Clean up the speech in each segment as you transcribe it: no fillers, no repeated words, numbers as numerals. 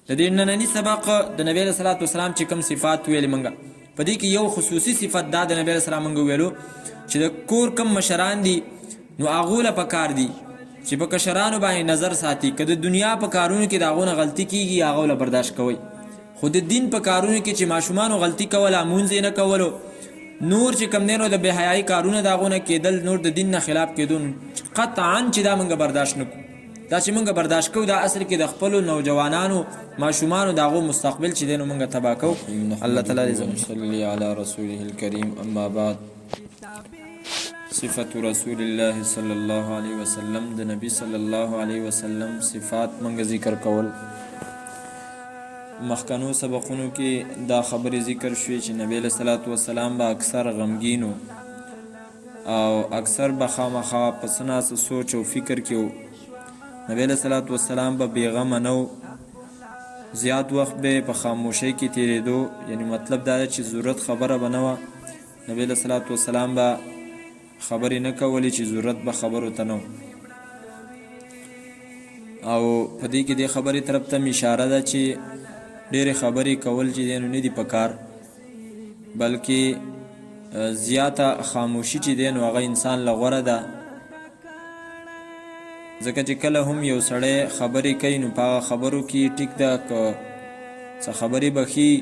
د دې نننی سبق د نبی صلی الله علیه وسلم چې کوم صفات ویلې منګه په دې کې یو خصوصي صفت دا د نبی صلی الله علیه وسلم منګه ویلو چې د کور کم مشران دي نو اغوله پکار دي چې په کشرانو باندې نظر ساتي که د دنیا په کارونو کې داغونه غلطي کیږي هغه له برداشت کوي خو د دین په کارونو کې چې ماشومان غلطي کوله مونږ نه کولو نور چې کم نه نو د بے حیايي کارونه داغونه کېدل نور د دین نه خلاف کېدون قطعا چې دا مونږ برداشت نکو دا چې مونږ برداشت کوو دا اصل کې د خپل نوجوانانو ماشومان داغو مستقبل چې دینو مونږ تبا کو الله تعالی دې صلی علی رسوله الکریم اما بعد صفت رسول الله صلی الله علیه وسلم د نبی صلی الله علیه وسلم صفات مونږ ذکر کول مخکنو سبقونو کې دا خبرې ذکر شوې چې نبی صلی الله علیه وسلم با اکثر غمگینو او اکثر به خامخا پس ناس سوچ او فکر کې نبی صلی الله علیه وسلم به بیغم نو زیات وخت به په خاموشۍ کې تیرېدو یعنی مطلب دا چې ضرورت خبره بنوه نبی صلی الله علیه وسلم به خبرې نه کولې چې ضرورت به خبرو ته نو او په دې کې د خبرې طرف ته اشاره ده چې ډېرې خبرې کول چې دی نو نه دي پکار بلکې زیاته خاموشي چې دی نو هغه انسان له غوره ده ځکه چې کله هم یو سړی خبرې کوي نو په هغه خبرو کې ټیک ده که څه خبرې بخي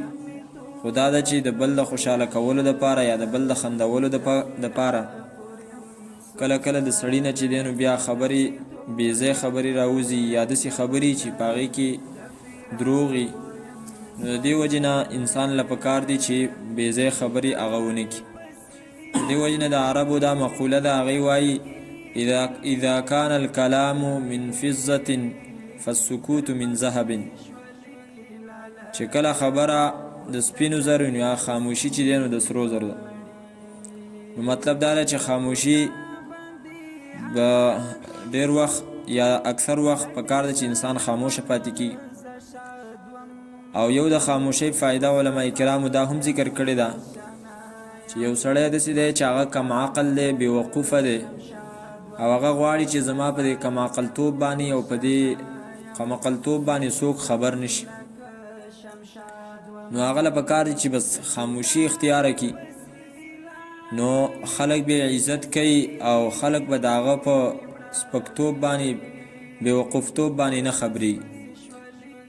خو دا ده چې د بل د خوشحاله کولو دپاره یا د بل د خندولو دپاره کله کله د سړي نه چې دی نو بیا خبرې بېځای خبرې راوځي یا داسې خبرې چې په هغې کې دروغ وي نو د دې وجې نه انسان له پکار دی چې بېځای خبرې هغه ونه کړي د دې وجې نه د عربو دا مقوله ده هغوی وایي اذا كان الكلام من فضة فالسكوت من ذهب چې کله خبره د سپینو زرو یا خاموشي چې دی نو د سرو زرو ده نو مطلب دا ده چې خاموشي به ډېر وخت یا اکثر وخت پکار ده چې انسان خاموشه پاتې کیږي او یو د خاموشۍ فایده علماء کرامو دا هم ذکر کړې ده چې یو سړی داسې دی چې هغه کم عقل دی بې وقوفه دی او هغه غواړي چې زما په دې کم عقلتوب باندې او په دې کم عقلتوب باندې څوک خبر نشي نو هغه له پکار دی چې بس خاموشي اختیاره کړي نو خلک به عزت کوي او خلک به د هغه په سپکتوب باندې بې وقوفتوب باندې نه خبري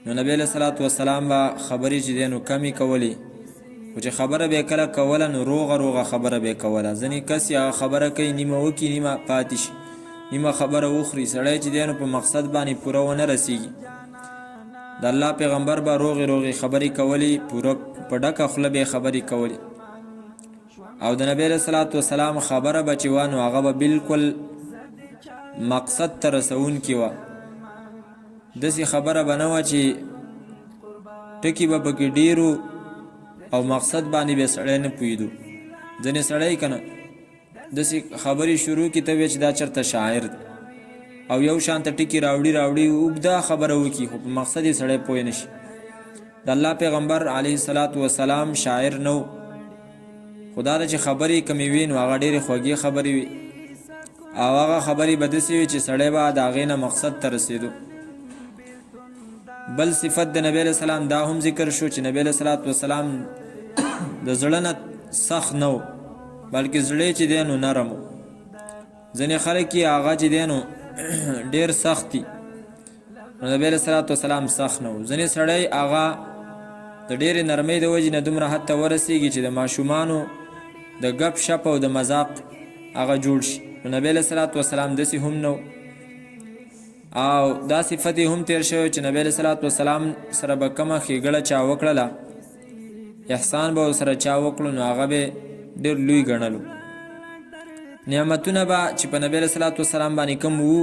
نو نبی علیه صلوات وسلام به خبرې چې دی نو کمې کولې خو چې خبره به کله کوله نو روغه خبره به کوله ځینې کس هغه خبره کوي نیمه وکړي نیمه پاتې شي نیمه خبره وخوري سړی چې دی نو په مقصد باندې پوره ونه رسیږي د الله پیغمبر به روغې خبرې کولې پوره په ډکه خوله به خبرې کولې او د نبی علیه صلوات وسلام خبره به چې وه نو هغه به بالکل مقصد ته رسونکې وه داسې خبره به نه وه چې ټکي به پکې ډېرو او مقصد باندې به سړی نه پوهېدو ځینې سړی که نه داسې خبرې شروع کړي ته وایي چې دا چېرته شاعر دی او یو شانته ټکي راوړي اوږده خبره وکړي خو په مقصد یې سړی پوه نه شي د الله پیغمبر علیه الصلاة وسلام شاعر نه و خو دا ده چې خبرې کمې وي نو هغه ډېرې خوږې خبرې وي او هغه خبرې به داسې وي چې سړی به د هغې نه مقصد ته رسېدو بل صفت د نبی علیه السلام دا هم ذکر شو چې نبی علیه الصلاة وسلام د زړه نه سخت نه و بلکې زړه چې دی نو نرم و ځینې خلک یې هغه چې دی نو ډېر سخت دي نو نبی علیه الصلاة وسلام سخت نه و ځینې سړی هغه د ډېرې نرمۍ د وجې نه دومره حد ته ورسېږي چې د ماشومانو د ګپ شپ او د مذاق هغه جوړ شي نو نبی علیه الصلاة وسلام داسې هم نه او دا صفت هم تیر شوی چې نبی علیه الصلاة وسلام سره به کومه ښېګړه چا وکړله احسان به ورسره چا وکړو نو هغه به ډېر لوی ګڼلو نعمتونه به چې په نبی علیه الصلاة وسلام باندې کوم وو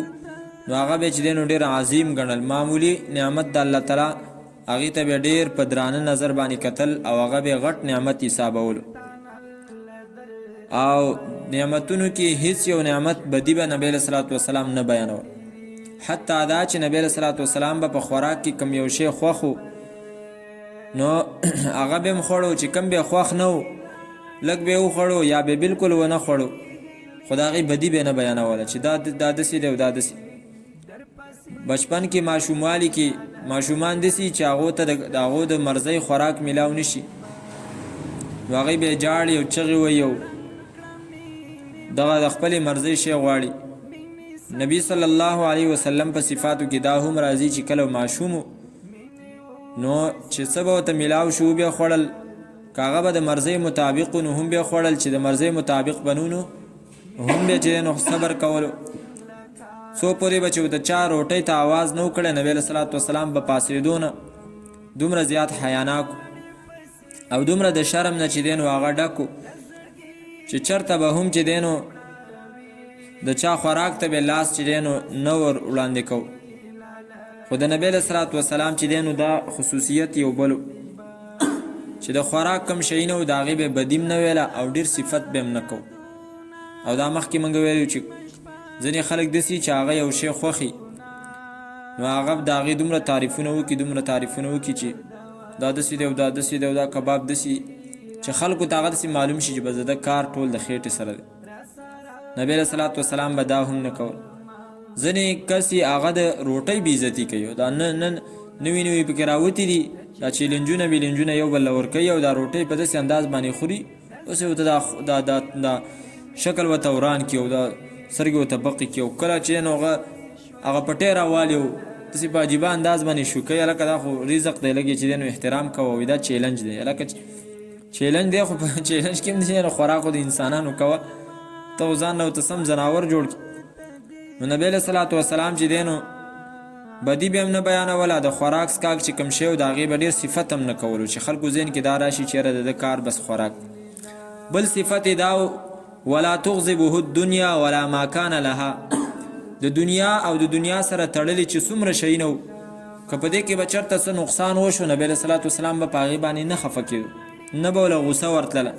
نو هغه به چې دی نو ډېر عظیم ګڼل معمولي نعمت د الله تعالی هغې ته به ډېر په درانه نظر باندې کتل او هغه به غټ نعمت حسابولو او نعمتونو کې هیڅ یو نعمت بدی به نبی علیه الصلاة وسلام نه بیانول حتی دا چې نبی علیه الصلاة وسلام به په خوراک کې کم یو شی خوښ و نو هغه به هم خوړو چې کم به خوښ نه و لږ به وخوړو یا به بالکل ونه خوړو خو د هغې بدي به نه بیانوله چې دا داسې دی او دا داسې بچپن کې ماشوموالي کې ماشومان داسي چې هغو ته د هغو د مرضۍ خوراک میلاو نشي نو هغوی بیا جاړي او چغې وایي او دغه د خپلې مرضۍ شی غواړي. نبی صلی الله علیه وسلم په صفاتو کې دا هم راځي چې کله ماشوم نو چې څه به ورته میلاو شو بیا خوړل که هغه به د مرضۍ مطابق نو هم بیا خوړل چې د مرضۍ مطابق بنو نو هم بیا چې نو صبر کولو. څو پورې به چې ورته چا روټۍ ته آواز نه وکړی نبی علیه صلات وسلام به پاڅېدو نه دومره زیات حیاناک او دومره د شرم نه چې دی نو هغه ډک چې چرته به هم چې دی نو د چا خوراک ته به لاس چې دی نو نه ور وړاندې کو. خو د نبی علیه صلات وسلام چې دی نو دا خصوصیت یو بلو چې د خوراک کم شی نه و د هغې به بدیم نه ویله او ډېر صفت به هم نه کو. او دا مخکې موږ ویلو چې ځینې خلک داسي چې هغه یو شی خوښي نو هغه د هغې دومره تعریفونه وکړي چې دا داسې دی او دا داسې دی او دا کباب داسې چې خلکو ته هغه داسې معلوم شي چې به زده کار ټول د خېټې سره دی. نبی علیه صلات وسلام به دا هم نه کول. ځینې کس هغه د روټۍ بېعزتي کوي دا نن نوي پکې راوتي دي دا چیلنجونه بیلنجونه یو بل له ورکوي او دا روټۍ په داسې انداز باندې خوري اوس ورته دا شکل ورته وران کړي او دا سترګې ورته بقې کړي او کله چې نو هغه پټۍ راوالي او داسې په عجیبه انداز باندې شوکوي هلکه دا خو رزق دی لږ چې دی نو احترام کوه دا چیلنج دی هلکه چیلنج دی خو په چیلنج کې هم دی خوراک خو د انسانانو کوه ته ځان نه ورته سم ځناور جوړ کړي. نو نبی علیه صلات وسلام چې دی نو بدی به هم نه بیانوله د خوراک څښاک چې کوم شی و د هغې به ډېر صفت هم نه کولو چې خلکو ذهن کې دا راشي چې یاره د ده کار بس خوراک. بل صفت یې دا ولا تغضبه الدنیا ولا ما کان لها د دنیا او د دنیا سره تړلي چې څومره شیونه و که په دې کې به چېرته څه نقصان وشو نبی علیه صلات وسلام به په هغې باندې نه خفه کېدو نه به وله غوسه ورتلله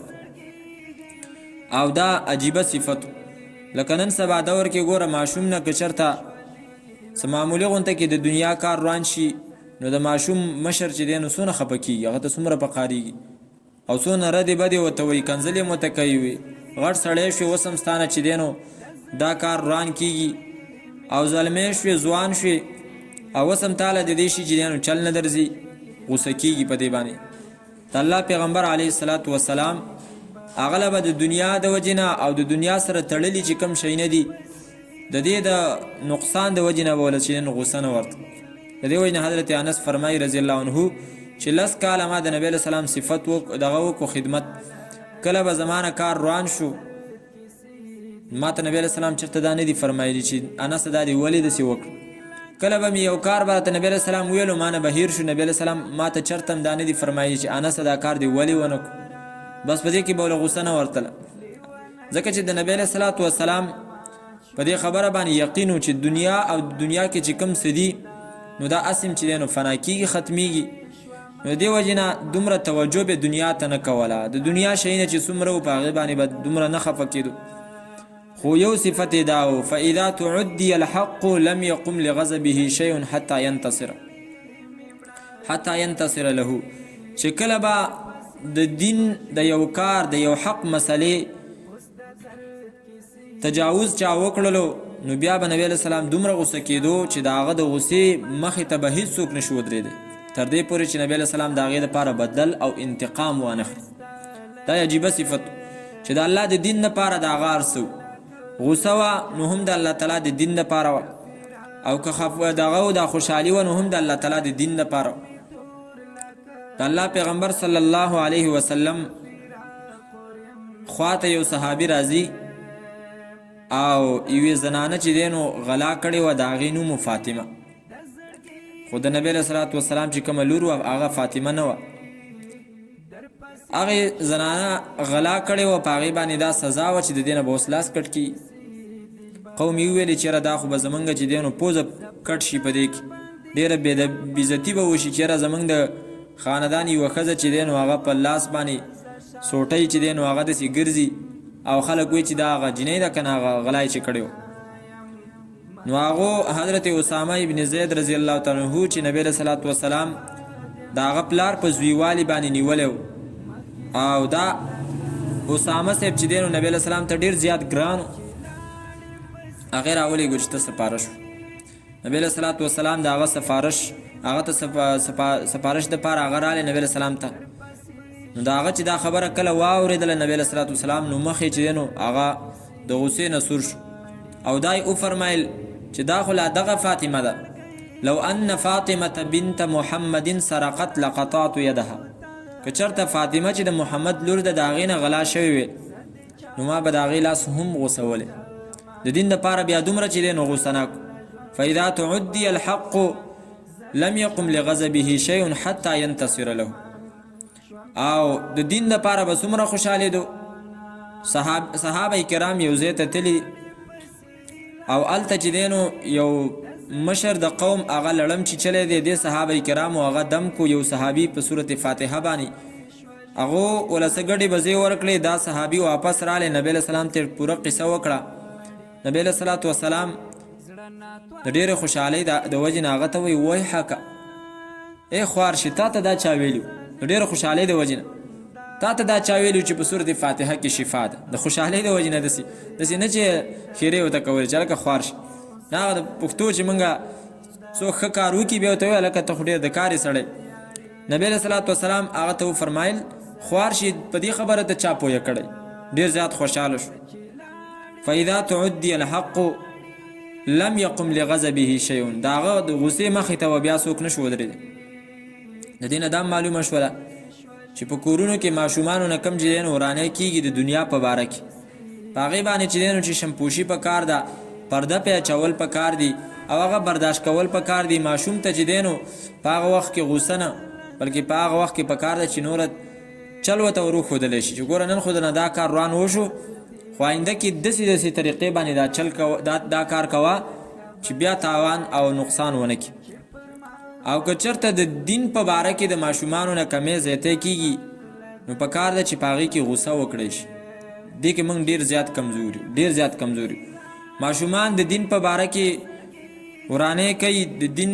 او دا عجیبه صفت لکه نن سبا دور کې ګوره ماشوم نه که چېرته څه معمولي غونته کې د دنیا کار روان شي نو د ماشوم مشر چې دی نو څونه خفه کېږي هغه ته څومره پقارېږي او څونه ردې بدې ورته وایي کنځلې مو ته کوي وي غټ سړی شوې اوس هم ستا نه چې دی نو دا کار روان کېږي او ظلمی شوې ځوان شوې او اوس هم تاله د دې شي چې دی نو چل نه درځي غوسه کېږي په دې باندې. د الله پیغمبر علیه الصلاة وسلام هغه به د دنیا د وجې نه او د دنیا سره تړلي چې کوم شیونه دي د دې د نقصان د وجې نه به وله چې نن غوسه نه ورته. د دې وجې نه حضرت انس فرمایي رضی الله عنه چې 10 کاله ما د نبی علیه السلام صفت دغه وکړو خدمت کله به زمانه کار روان شو ما ته نبی علیه السلام چېرته دا نه دي فرمایلي چې انس دا دې ولې داسې وکړه. کله به مې یو کار به راته نبی علیه السلام ویلو ما نه بهیر شو نبی علیه السلام ما ته چېرته هم دا نه دي فرمایلي چې انس دا کار دې ولې ونه کړو بس په دې کې به وله غوسه نه ورتله ځکه چې د نبی علیه الصلاة وسلام په دې خبره باندې یقین و چې دنیا او دنیا کې چې کوم څه دي نو دا اسم چې دی نو فنا کېږي ختمیږي نو دې وجې نه دومره توجه به دنیا ته نه کوله د دنیا شیونه چې څومره و په هغې باندې به دومره نه خفه کېدو. خو یو صفت یې دا و فاذا تعدي الحق لم يقم لغضبه شیء حتی ینتصر له چې کله به د دین د یو کار د یو حق مسئلې تجاوز چا وکړلو نو بیا به نبی علیه السلام دومره غوسه کېدو چې د هغه د غوسې مخې ته به هېڅوک نه شو ودرېدی تر دې پورې چې نبی علیه السلام د هغې دپاره بدل او انتقام وانخلي. دا عجیبه صفت چې د الله د دین دپاره د هغه هر څه غوسه وه نو هم د الله تعالی د دین دپاره وه او که دغه و د خوشحالي وه نو هم د الله تعالی د دین دپاره وه. د الله پیغمبر صلی الله علیه وسلم خواته یو صحابي راځي او یوې زنانه چې دی نو غلا کړې وه د هغې نوم فاطمه خو د نبی علیه صلات وسلام چې کومه لور وه هغه فاطمه نه وه. هغې زنانه غلا کړې وه په هغې باندې دا سزا وه چې د دې نه به اوس لاس کټ کړي. قوم یې وویلې چې یاره دا خو به زمونږ چې دی نو پوزه کټ شي په دې کې ډېره بېعزتي به وشي چې یاره زمونږ د خاندان یوه ښځه چې دی نو هغه په لاس باندې سوټۍ چې دی نو هغه داسې ګرځي او خلک وایي چې دا هغه جنۍ ده که نه هغه غلا یې چې کړی و. نو هغو حضرت اسامه ابن زید رضی الله تعالی عنه چې نبی علیه صلات وسلام د هغه پلار په زویوالي باندې نیولی و او دا اسامه صاحب چې دی نو نبی علیه السلام ته ډېر زیات ګران و هغې راولېږو چې ته سپاره شو. نبی علیه صلات وسلام د هغه سفارش هغه ته سپارش د پاره هغه رالی نبی علیه السلام ته. نو د هغه چې دا خبره کله واورېدله نبی علیه صلات وسلام نو مخ یې چې دی نو هغه د غصې نه سور شو او دا یې وفرمایل چې دا خو لا دغه فاطمه ده، لو ان فاطمه بنت محمد سرقت لقطعت يدها. که چرته فاطمه چې د محمد لور د هغې نه غلا شوې وې نو ما به د هغې لاس هم غوڅولی. د دین دپاره بیا دومره چې دی نو غوسناک. فاذا تعدي الحق لم يقم لغضبه شيء حتى ينتصر له. او د دین دپاره به څومره خوشحالېدو. صحابه کرام یو ځای ته تلي او هلته چې دی نو یو مشر د قوم هغه لړم چې چلی دی دې صحابه کرامو هغه دم کو یو صحابي په صورت فاتحه باندې هغو وله څه ګډې بزې ورکړې. دا صحابي واپس رالی نبی علیه السلام ته پوره قصه وکړه. نبی علیه صلات وسلام د ډېرې خوشحالۍ د وجې نه هغه ته وایي ویحکه ای خوارشي تا ته دا چا ویلي د ډېرې خوشحالۍ د وجې نه تا ته دا چا ویلي چې په صورت فاتحه کې شفا ده. د خوشحالۍ د وجې نه داسې نه چې خیرې ورته کولې چې هلکه خوار شي. هغه د پښتو چې موږ څوک ښه کار وکړي بیا ورته وایي هلکه ته خو ډېر د کارې سړی. نبی علیه صلات وسلام هغه ته وفرمایل خوار شي په دې خبره ته چا پویه کړی. ډېر زیات خوشحاله شو. فاذا تعدي الحق لم يقم لغضبه شيء. د هغه د غصې مخې ته بیا څوک نه شو ودرېدی. د دې نه دا معلومه شوله چې په کورونو کې ماشومانو نه کم چې دی نو ورانی کېږي د دنیا په باره کې. په هغې باندې چې دی نو چې شمپوشي په کار ده، پرده پې اچول په کار دي او هغه برداشت کول په کار دي. ماشوم ته چې دی نو په هغه وخت کې غوسه نه بلکې په هغه وخت کې په کار ده چې نوره چل ورته ور وښودلی شي چې ګوره نن خو نه دا کار روان وشو خو آینده کې داسې طریقې باندې دا چل دا کار کوه چې بیا تاوان او نقصان ونه کړي. او که چېرته د دین په باره کې د ماشومانو نه کمې زیاتی کېږي نو په کار ده چې په هغې کې غوسه وکړی شي. دې کې موږ ډېر زیات کمزوري ماشومان د دین په باره کې ورانې کوي، د دین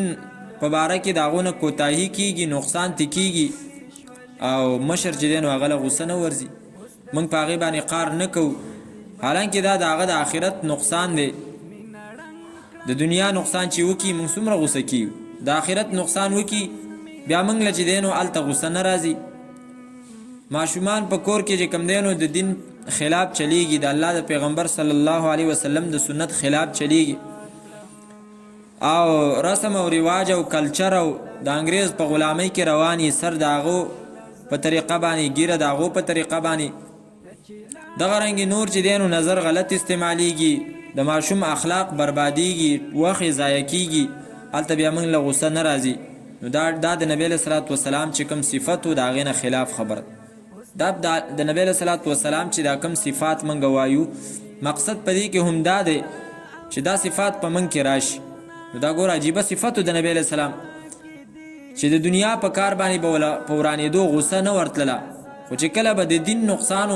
په باره کې د هغو نه کوتاهي کېږي، نقصان ته کېږي او مشر چې دی نو هغه له غوسه نه ورځي. موږ په هغې باندې قار نه کوو حالانکه دا د هغه د آخرت نقصان دی. د دنیا نقصان چې وکړي موږ څومره غوسه کېږو، د آخرت نقصان وکړي بیا موږ له چې دی نو هلته غوسه نه راځي. ماشومان په کور کې چې کوم دی نو د دین خلاف چلیږي، د الله د پیغمبر صلی الله علیه وسلم د سنت خلاف چلیږي او رسم او رواج او کلچر او د انګریز په غلامۍ کې رواني، سر د هغو په طریقه باندې، ګیره د هغو په طریقه باندې. دغه رنګې نور چې دی نو نظر غلط استعمالیږي، د ماشوم اخلاق بربادیږي، وخت یې ضایع کېږي، هلته بیا موږ له غوسه نه راځي. نو دا د نبی علیه صلات وسلام چې کوم صفت و د هغې نه خلاف خبره. دا د نبی علیه صلات وسلام چې دا کوم صفات موږ وایو مقصد په دې کې هم دا دی چې دا صفات په موږ کې راشي. نو دا ګوره عجیبه صفت و د نبی علیه السلام چې د دنیا په کار باندې به په ورانېدو غوسه نه ورتلله، خو چې کله به د دین نقصان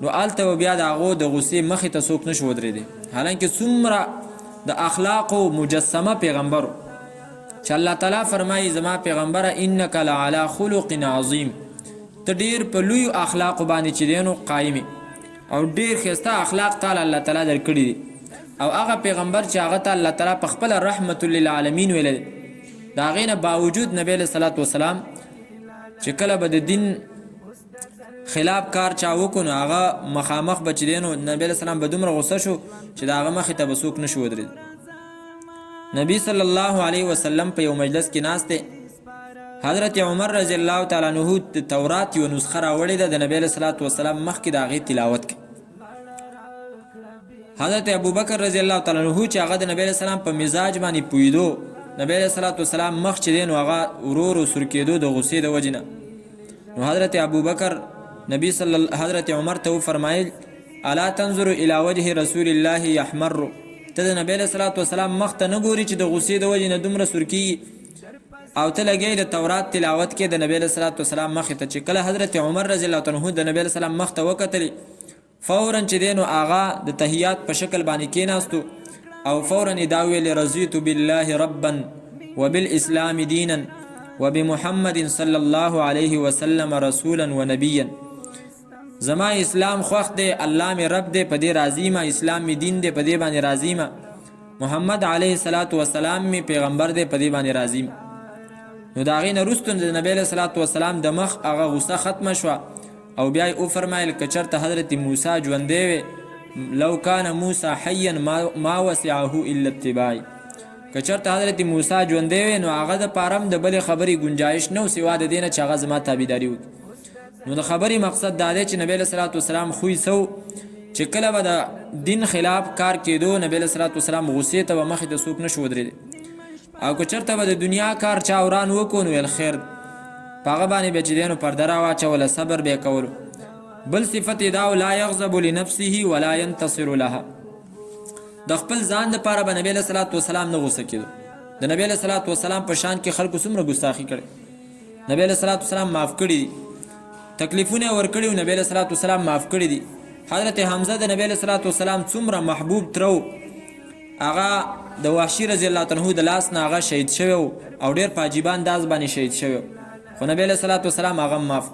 نو هلته به بیا د هغو د غوسې مخې ته څوک نه شو ودرېدی. حالانکه څومره د اخلاقو مجسمه پیغمبر چې الله تعالی فرمایي زما پیغمبره انک لعلی خلق عظیم، ته ډېر په لویو اخلاقو باندې چې دی نو قایمې او ډېر ښایسته اخلاق تعالی الله تعالی درکړي دي. او هغه پیغمبر چې هغه ته الله تعالی په خپله رحمت للعالمین ویلی دی، د هغې نه باوجود نبی علیه صلات وسلام چې کله به د دین خلاف کار چا وکړو نو هغه مخامخ به چې دی نو نبی علیه السلام به دومره غصه شو چې د هغه مخې ته به څوک نه شو ودرېد. نبی صلی الله علیه وسلم په یو مجلس کې ناست دی. حضرت عمر رضی الله تعالی عنه د تورات یو نسخه راوړې ده، د نبی علیه صلات وسلام مخکې د هغې تلاوت کوي. حضرت ابوبکر رضی الله تعالی عنه چې هغه د نبی علیه السلام په مزاج باندې پوهېدو، نبی علیه صلات وسلام مخ چې دی نو هغه ورو ورو سور کېدو د غصې د وجې نه. نو حضرت ابوبکر حضرت عمر ته وفرمایل الا تنظر الى وجه رسول الله يحمر، ته د نبی علیه صلات وسلام مخ ته نه ګوري چې د غصې د وجې نه دومره سور کېږي او ته لګې د تورات تلاوت کې د نبی علیه صلات وسلام مخې ته. چې کله حضرت عمر رضی الله عنه د نبی علیه السلام مخ ته وکتلې فورا چې دی نو هغه د تحیات په شکل باندې کېناستو او فورا یې دا ویلې رضیت بالله ربا وبالاسلام دینا وبمحمد صلی الله علیه وسلم رسولا ونبیا، زما اسلام خوښ دی، الله مې رب دی په دې راضي ما، اسلام مې دین دی په دې باندې راضي ما، محمد علیه الصلاة والسلام مې پیغمبر دی په دې باندې راضي ما. نو د هغې نه وروستو د نبي علیه صلات وسلام د مخ هغه غصه ختمه شوه او بیا یې وفرمایل که چېرته حضرت موسی ژوندی وی لو کان موسی حیا ما وسعه الا اتباعی که چېرته حضرت موسی ژوندی وی نو هغه دپاره هم د بلې خبرې ګنجایش نه و سوا د دې نه چې هغه زما تابعداري وکړي نو د خبرې مقصد دا دی چې نبی علیه صلات وسلام خوی سو چې کله به د دین خلاف کار کېدو نبی علیه صلات وسلام غصې ته به مخې ته څوک نشو ودرېدی او که چېرته به د دنیا کار چا وران وکړو نو ویل خیر په هغه باندې به چې دی نو پرده راواچوله صبر به یې کولو بل صفت یې دا لا یغضب لنفسه ولا ینتصر لها د خپل ځان دپاره به نبی علیه صلات وسلام نه غوسه کېدو د نبی علیه صلات وسلام په شان کې خلکو څومره ګستاخي کړې نبی علیه صلات وسلام معاف کړي دي تکلیفونه یې ورکړي و نبی علیه صلات وسلام معاف کړي دي حضرت حمزه د نبی علیه صلات وسلام څومره محبوب تره هغه د وحشي رضی الله عنه د لاس نه هغه شهید شوی او ډېر په عجیبه انداز باندې شهید شوی خو نبی علیه صلات وسلام هغه معاف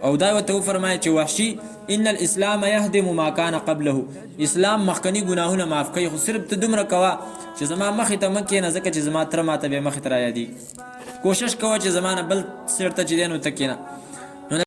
او دا ورته وفرمایه چې وحشي ان الاسلام یهدم ما کان قبله اسلام مخکني ګناهونه معاف کوي خو صرف ته دومره کوه چې زما مخې ته مه کښېنه ځکه چې زما تره ماته بیا مخې ته رایادېږي کوشش کوه چې زما نه بل سیر ته چې دی نو ته کښېنه